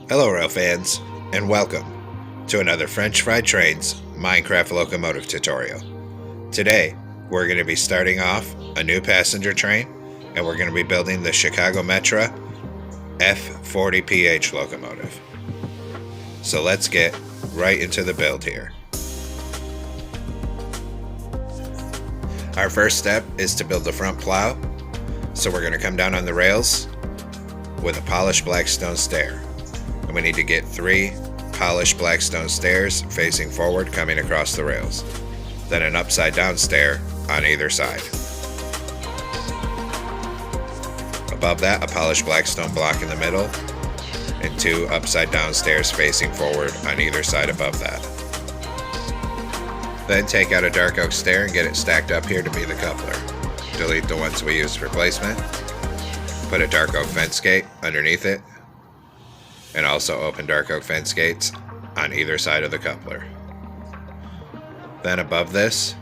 Hello rail fans, and welcome to another French Fried Trains Minecraft Locomotive tutorial. Today, we're going to be starting off a new passenger train, and we're going to be building the Chicago Metra F40Ph locomotive. So let's get right into the build here. Our first step is to build the front plow, so we're going to come down on the rails with a polished black stone stair. And we need to get 3 polished black stone stairs facing forward coming across the rails. Then an upside down stair on either side. Above that, a polished black stone block in the middle and 2 upside down stairs facing forward on either side above that. Then take out a dark oak stair and get it stacked up here to be the coupler. Delete the ones we used for placement. Put a dark oak fence gate underneath it, and also open dark oak fence gates on either side of the coupler. Then above this,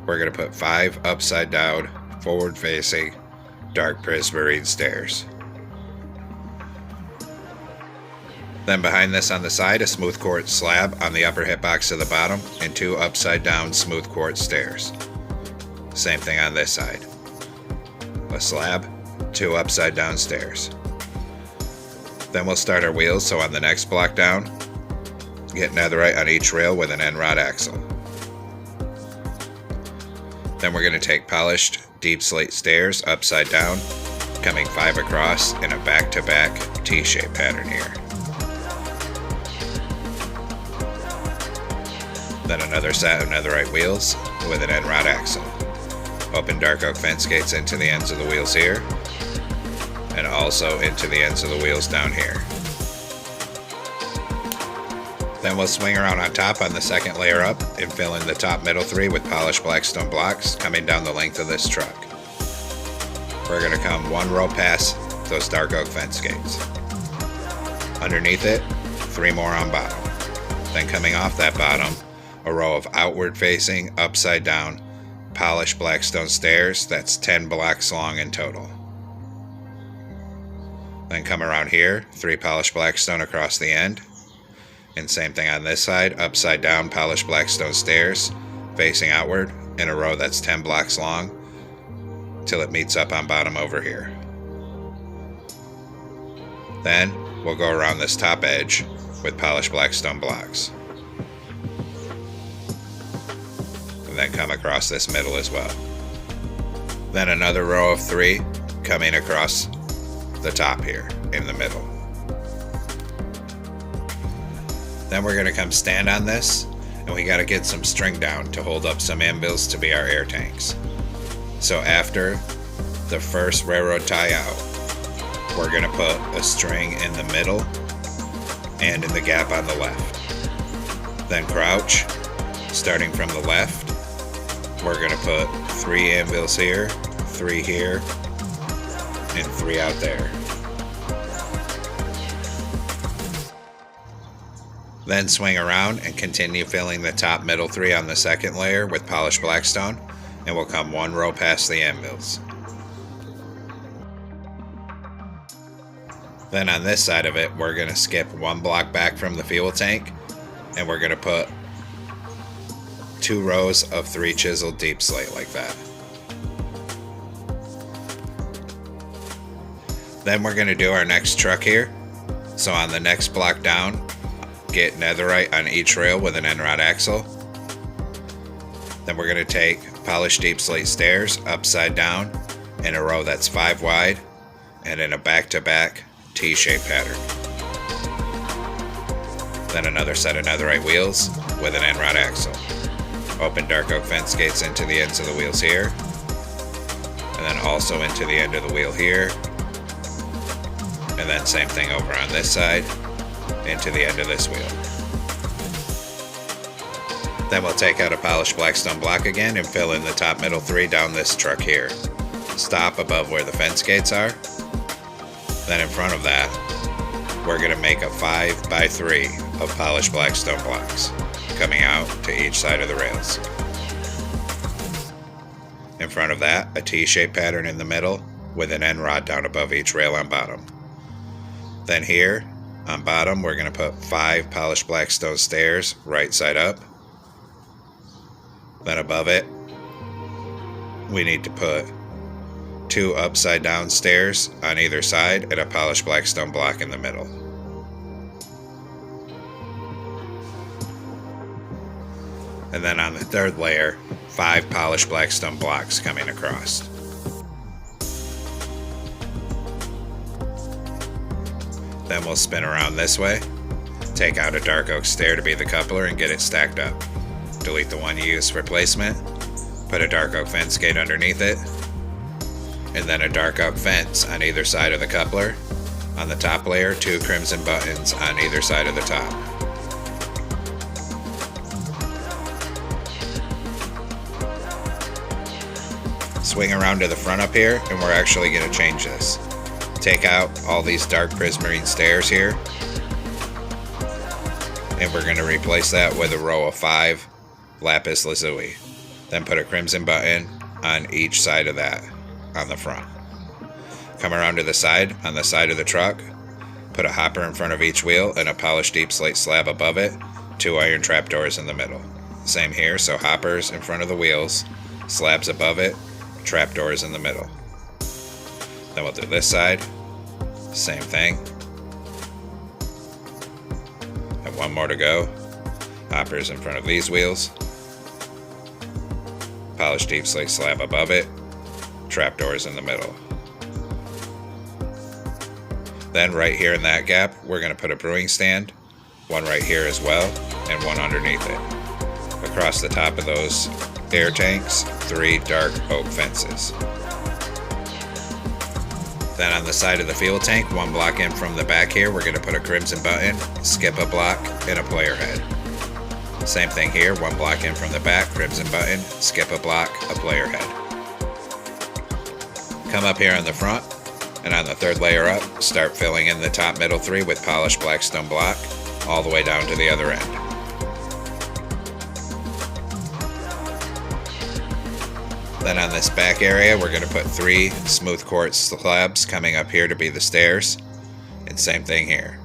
we're going to put 5 upside down, forward facing, dark prismarine stairs. Then behind this on the side, a smooth quartz slab on the upper hitbox of the bottom, and 2 upside down smooth quartz stairs. Same thing on this side. A slab, 2 upside down stairs. Then we'll start our wheels, so on the next block down, get netherite on each rail with an end rod axle. Then we're going to take polished deep slate stairs upside down, coming 5 across in a back-to-back T-shaped pattern here. Then another set of netherite wheels with an end rod axle. Open dark oak fence gates into the ends of the wheels here, and also into the ends of the wheels down here. Then we'll swing around on top on the second layer up and fill in the top middle 3 with polished black stone blocks coming down the length of this truck. We're going to come 1 row past those dark oak fence gates. Underneath it, 3 more on bottom. Then coming off that bottom, a row of outward facing, upside down, polished black stone stairs that's 10 blocks long in total. Then come around here, 3 polished black stone across the end. And same thing on this side, upside down polished black stone stairs facing outward in a row that's 10 blocks long till it meets up on bottom over here. Then we'll go around this top edge with polished black stone blocks. And then come across this middle as well. Then another row of 3 coming across the top here in the middle. Then we're going to come stand on this, and we got to get some string down to hold up some anvils to be our air tanks. So after the first railroad tie out, we're going to put a string in the middle and in the gap on the left. Then crouch, starting from the left, we're going to put 3 anvils here, 3 here, and 3 out there. Then swing around and continue filling the top middle 3 on the second layer with polished blackstone, and we'll come 1 row past the anvils. Then on this side of it, we're going to skip 1 block back from the fuel tank, and we're going to put 2 rows of 3 chiseled deep slate like that. Then we're going to do our next truck here. So on the next block down, get netherite on each rail with an end rod axle. Then we're going to take polished deep slate stairs upside down in a row that's 5 wide and in a back-to-back T-shaped pattern. Then another set of netherite wheels with an end rod axle. Open dark oak fence gates into the ends of the wheels here, and then also into the end of the wheel here. And then same thing over on this side, into the end of this wheel. Then we'll take out a polished blackstone block again and fill in the top middle 3 down this truck here. Stop above where the fence gates are. Then in front of that, we're going to make a 5x3 of polished blackstone blocks coming out to each side of the rails. In front of that, a T-shaped pattern in the middle with an end rod down above each rail on bottom. Then here, On bottom, we're going to put 5 polished black stone stairs right side up. Then above it, we need to put 2 upside down stairs on either side and a polished black stone block in the middle. And then on the third layer, 5 polished black stone blocks coming across. Then we'll spin around this way, take out a dark oak stair to be the coupler and get it stacked up. Delete the one you used for placement, put a dark oak fence gate underneath it, and then a dark oak fence on either side of the coupler. On the top layer, 2 crimson buttons on either side of the top. Swing around to the front up here, and we're actually going to change this. Take out all these dark prismarine stairs here, and we're going to replace that with a row of 5 lapis lazuli. Then put a crimson button on each side of that on the front. Come around to the side, on the side of the truck, put a hopper in front of each wheel and a polished deep slate slab above it, 2 iron trapdoors in the middle. Same here, so hoppers in front of the wheels, slabs above it, trapdoors in the middle. Then we'll do this side, same thing. And one more to go. Hoppers in front of these wheels, polished deep slate slab above it, trapdoors in the middle. Then right here in that gap, we're going to put a brewing stand, one right here as well, and one underneath it. Across the top of those air tanks, 3 dark oak fences. Then on the side of the fuel tank, 1 block in from the back here, we're going to put a crimson button, skip a block, and a player head. Same thing here, 1 block in from the back, crimson button, skip a block, a player head. Come up here on the front, and on the third layer up, start filling in the top middle 3 with polished black stone block, all the way down to the other end. Then on this back area, we're going to put 3 smooth quartz slabs coming up here to be the stairs, and same thing here.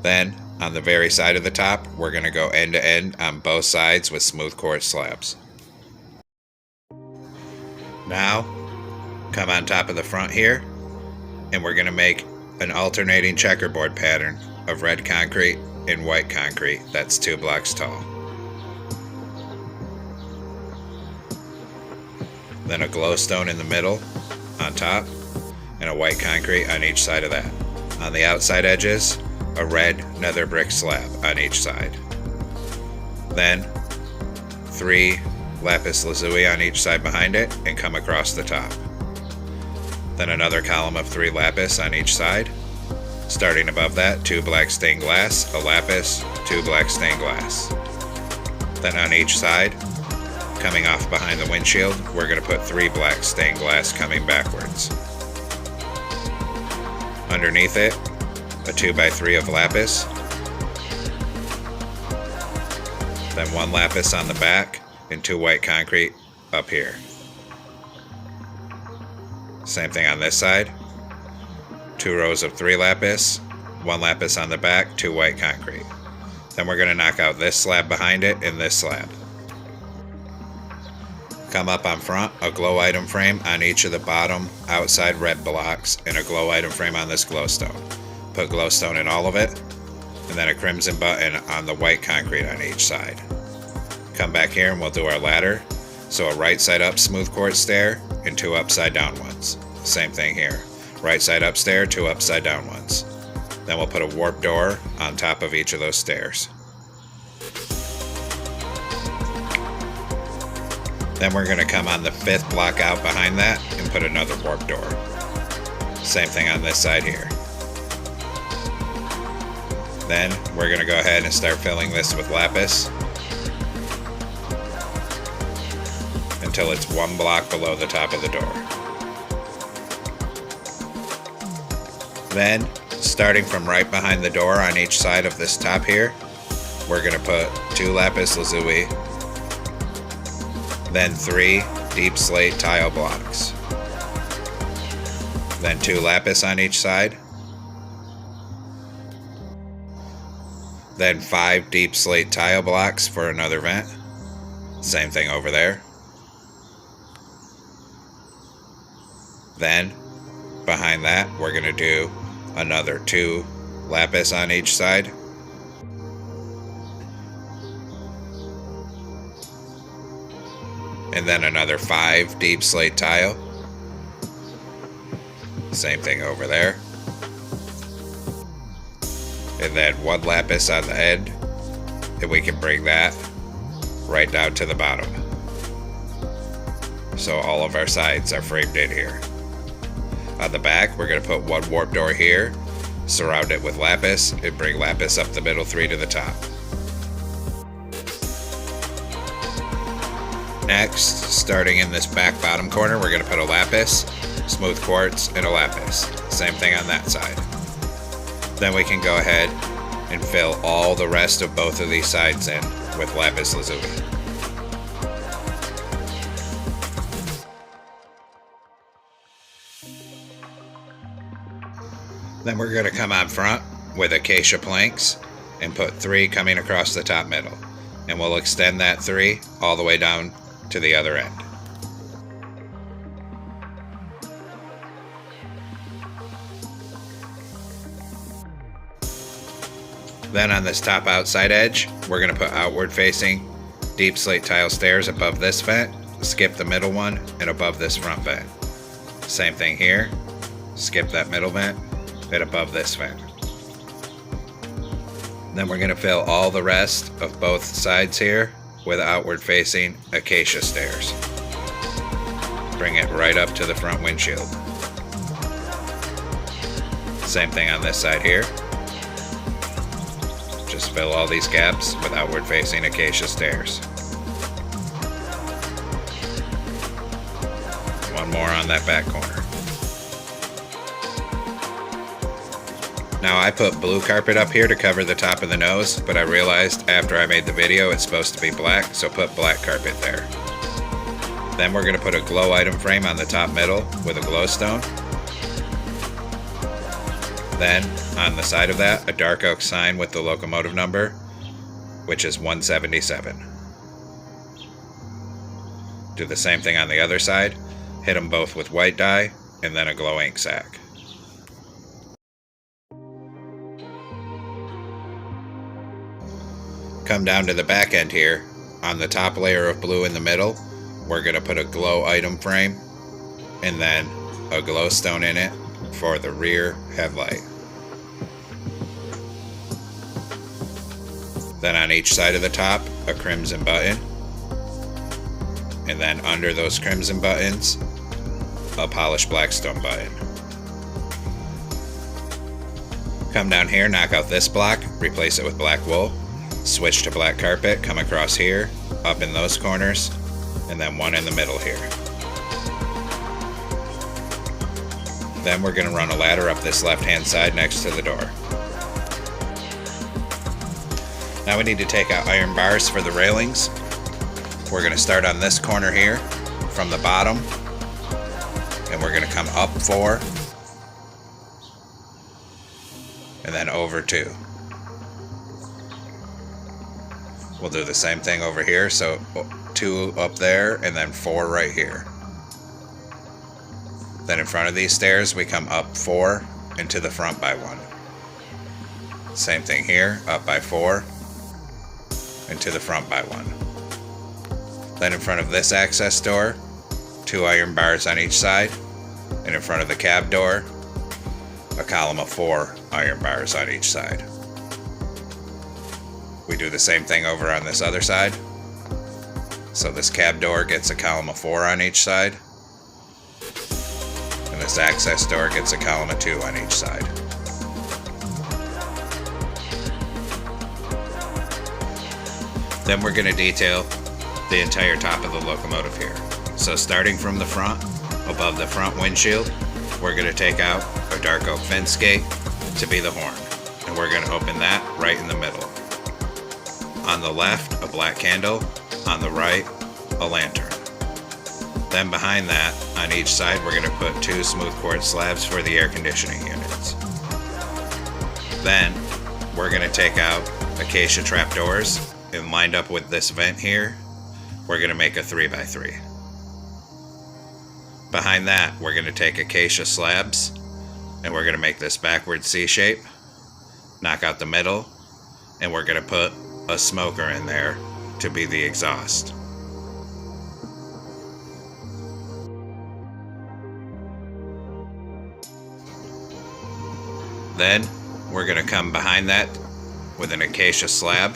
Then, on the very side of the top, we're going to go end to end on both sides with smooth quartz slabs. Now, come on top of the front here, and we're going to make an alternating checkerboard pattern of red concrete and white concrete that's 2 blocks tall. Then a glowstone in the middle on top, and a white concrete on each side of that. On the outside edges, a red nether brick slab on each side. Then 3 lapis lazuli on each side behind it and come across the top. Then another column of 3 lapis on each side. Starting above that, 2 black stained glass, a lapis, 2 black stained glass. Then on each side, coming off behind the windshield, we're going to put 3 black stained glass coming backwards. Underneath it, a 2x3 of lapis. Then 1 lapis on the back and 2 white concrete up here. Same thing on this side. 2 rows of 3 lapis, 1 lapis on the back, 2 white concrete. Then we're going to knock out this slab behind it and this slab. Come up on front, a glow item frame on each of the bottom outside red blocks and a glow item frame on this glowstone. Put glowstone in all of it, and then a crimson button on the white concrete on each side. Come back here and we'll do our ladder. So a right side up smooth quartz stair and 2 upside down ones. Same thing here. Right side up stair, 2 upside down ones. Then we'll put a warp door on top of each of those stairs. Then we're going to come on the 5th block out behind that and put another warp door. Same thing on this side here. Then we're going to go ahead and start filling this with lapis until it's 1 block below the top of the door. Then, starting from right behind the door on each side of this top here, we're going to put 2 lapis lazuli, then 3 deep slate tile blocks, then 2 lapis on each side, Then 5 deep slate tile blocks for another vent. Same thing over there. Then, behind that, we're going to do another 2 lapis on each side. And then another 5 deep slate tile. Same thing over there. And then 1 lapis on the end. And we can bring that right down to the bottom. So all of our sides are framed in here. On the back, we're going to put 1 warp door here, surround it with lapis, and bring lapis up the middle 3 to the top. Next, starting in this back bottom corner, we're going to put a lapis, smooth quartz, and a lapis. Same thing on that side. Then we can go ahead and fill all the rest of both of these sides in with lapis lazuli. Then we're going to come on front with acacia planks and put 3 coming across the top middle. And we'll extend that 3 all the way down to the other end. Then on this top outside edge, we're going to put outward facing deep slate tile stairs above this vent, skip the middle one, and above this front vent. Same thing here, skip that middle vent, and above this vent. Then we're going to fill all the rest of both sides here with outward facing acacia stairs. Bring it right up to the front windshield. Same thing on this side here. Just fill all these gaps with outward facing acacia stairs. 1 more on that back corner. Now I put blue carpet up here to cover the top of the nose, but I realized after I made the video it's supposed to be black, so put black carpet there. Then we're going to put a glow item frame on the top middle with a glowstone. Then, on the side of that, a dark oak sign with the locomotive number, which is 177. Do the same thing on the other side, hit them both with white dye, and then a glow ink sac. Come down to the back end here. On the top layer of blue in the middle, we're going to put a glow item frame and then a glowstone in it for the rear headlight. Then on each side of the top, a crimson button. And then under those crimson buttons, a polished blackstone button. Come down here, knock out this block, replace it with black wool. Switch to black carpet, come across here, up in those corners, and then 1 in the middle here. Then we're going to run a ladder up this left-hand side next to the door. Now we need to take out iron bars for the railings. We're going to start on this corner here from the bottom, and we're going to come up 4 and then over 2. We'll do the same thing over here, so 2 up there and then 4 right here. Then in front of these stairs we come up 4 and to the front by 1. Same thing here, up by 4 and to the front by 1. Then in front of this access door, 2 iron bars on each side, and in front of the cab door, a column of 4 iron bars on each side. We do the same thing over on this other side. So this cab door gets a column of 4 on each side, and this access door gets a column of 2 on each side. Then we're going to detail the entire top of the locomotive here. So starting from the front, above the front windshield, we're going to take out a dark oak fence gate to be the horn, and we're going to open that right in the middle. On the left, a black candle. On the right, a lantern. Then behind that, on each side, we're going to put 2 smooth quartz slabs for the air conditioning units. Then, we're going to take out acacia trapdoors, and lined up with this vent here, we're going to make a 3x3. Behind that, we're going to take acacia slabs, and we're going to make this backward C shape, knock out the middle, and we're going to put a smoker in there to be the exhaust. Then we're going to come behind that with an acacia slab.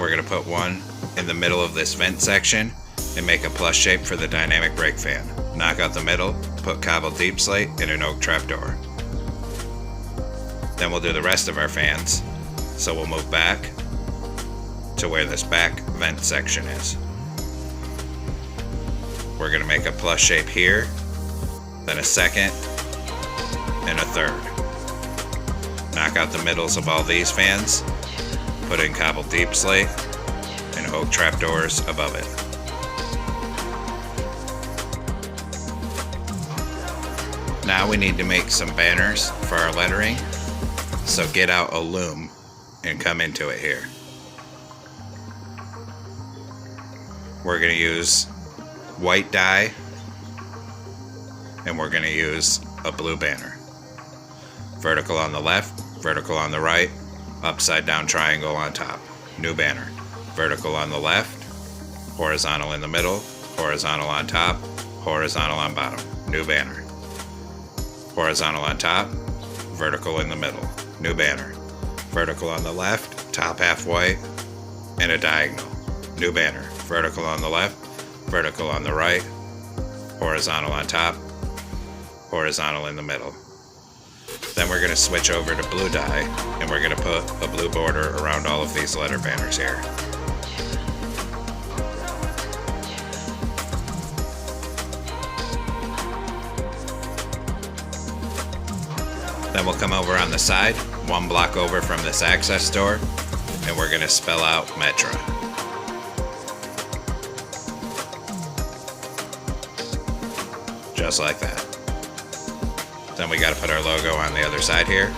We're going to put one in the middle of this vent section and make a plus shape for the dynamic brake fan. Knock out the middle, put cobbled deep slate and an oak trapdoor. Then we'll do the rest of our fans. So we'll move back to where this back vent section is. We're going to make a plus shape here, then a second, and a third. Knock out the middles of all these fans, put in cobbled deep slate, and oak trapdoors above it. Now we need to make some banners for our lettering, so get out a loom and come into it here. We're going to use white dye, and we're going to use a blue banner. Vertical on the left, vertical on the right, upside down triangle on top. New banner. Vertical on the left, horizontal in the middle, horizontal on top, horizontal on bottom. New banner. Horizontal on top, vertical in the middle. New banner. Vertical on the left, top half white, and a diagonal. New banner. Vertical on the left, vertical on the right, horizontal on top, horizontal in the middle. Then we're going to switch over to blue dye, and we're going to put a blue border around all of these letter banners here. Then we'll come over on the side, one block over from this access door, and we're going to spell out Metra. Just like that. Then we got to put our logo on the other side here.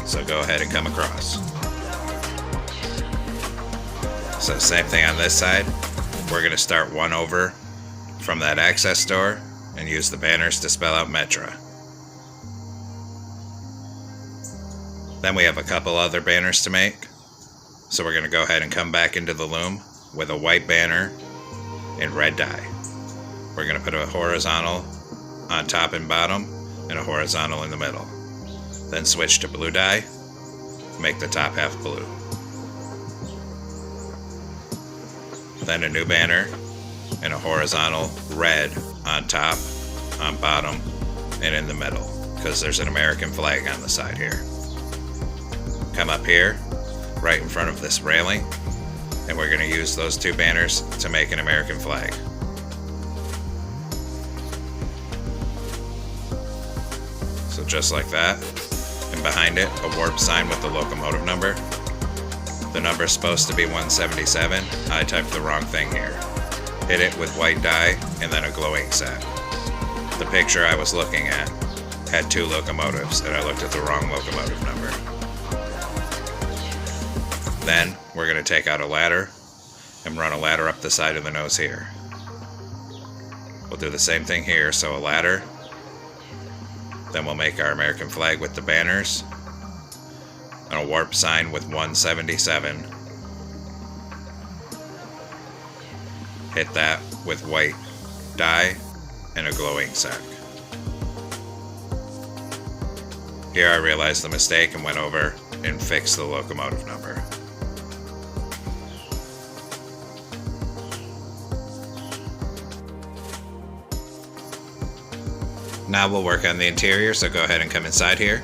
So go ahead and come across. So same thing on this side. We're going to start one over from that access door and use the banners to spell out Metra. Then we have a couple other banners to make. So we're going to go ahead and come back into the loom with a white banner and red dye. We're going to put a horizontal on top and bottom and a horizontal in the middle. Then switch to blue dye, make the top half blue. Then a new banner and a horizontal red on top, on bottom, and in the middle, because there's an American flag on the side here. Come up here, right in front of this railing, and we're going to use those two banners to make an American flag. So just like that, and behind it, a warp sign with the locomotive number. The number is supposed to be 177. I typed the wrong thing here. Hit it with white dye and then a glowing set. The picture I was looking at had two locomotives, and I looked at the wrong locomotive number. Then we're going to take out a ladder and run a ladder up the side of the nose here. We'll do the same thing here, so a ladder. Then we'll make our American flag with the banners and a warp sign with 177. Hit that with white dye and a glowing sack. Here I realized the mistake and went over and fixed the locomotive number. Now we'll work on the interior, so go ahead and come inside here.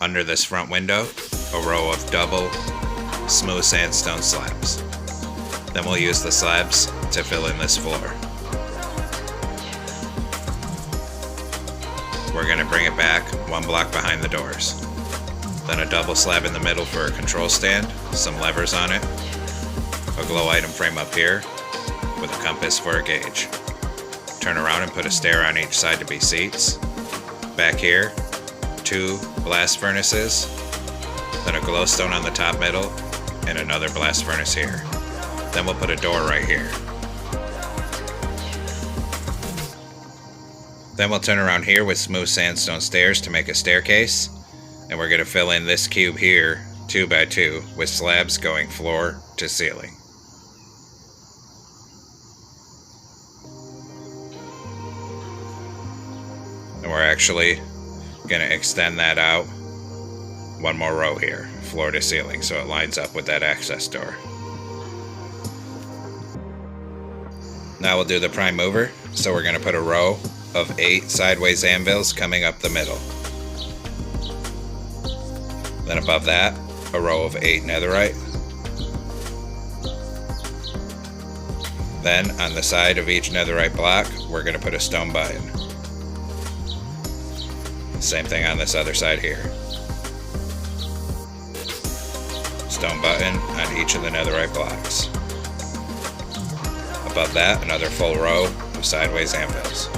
Under this front window, a row of double smooth sandstone slabs. Then we'll use the slabs to fill in this floor. We're going to bring it back one block behind the doors. Then a double slab in the middle for a control stand, some levers on it, a glow item frame up here with a compass for a gauge. Turn around and put a stair on each side to be seats. Back here, 2 blast furnaces, then a glowstone on the top middle and another blast furnace here. Then we'll put a door right here. Then we'll turn around here with smooth sandstone stairs to make a staircase, and we're going to fill in this cube here 2 by 2 with slabs going floor to ceiling. And we're actually going to extend that out one more row here, floor to ceiling, so it lines up with that access door. Now we'll do the prime mover, so we're going to put a row of 8 sideways anvils coming up the middle. Then above that, a row of 8 netherite. Then on the side of each netherite block, we're going to put a stone button. Same thing on this other side here. Stone button on each of the netherite blocks. Above that, another full row of sideways anvils.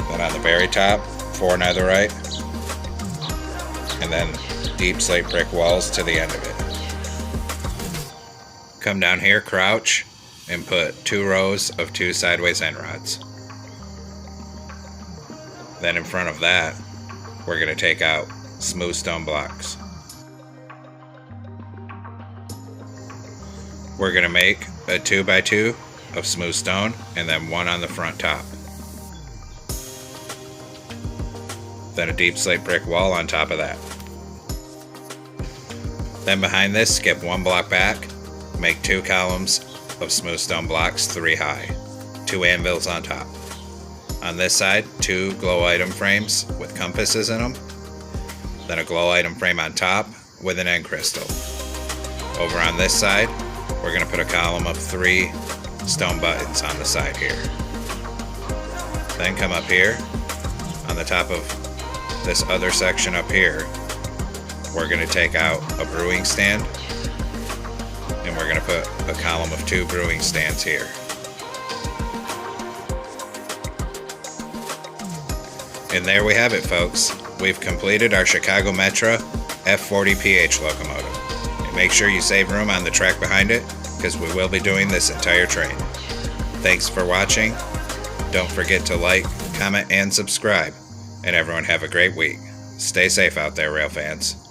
Then on the very top, 4 netherite, and then deep slate brick walls to the end of it. Come down here, crouch, and put 2 rows of 2 sideways end rods. Then in front of that, we're going to take out smooth stone blocks. We're going to make a 2 by 2 of smooth stone and then 1 on the front top. Then a deep slate brick wall on top of that. Then behind this, skip 1 block back, make 2 columns of smooth stone blocks 3 high, 2 anvils on top. On this side, 2 glow item frames with compasses in them, then a glow item frame on top with an end crystal. Over on this side, we're going to put a column of 3 stone buttons on the side here. Then come up here, on the top of this other section up here, we're going to take out a brewing stand, and we're going to put a column of 2 brewing stands here. And there we have it, folks. We've completed our Chicago Metra F40Ph locomotive. And make sure you save room on the track behind it, because we will be doing this entire train. Thanks for watching. Don't forget to like, comment, and subscribe. And everyone have a great week. Stay safe out there, rail fans.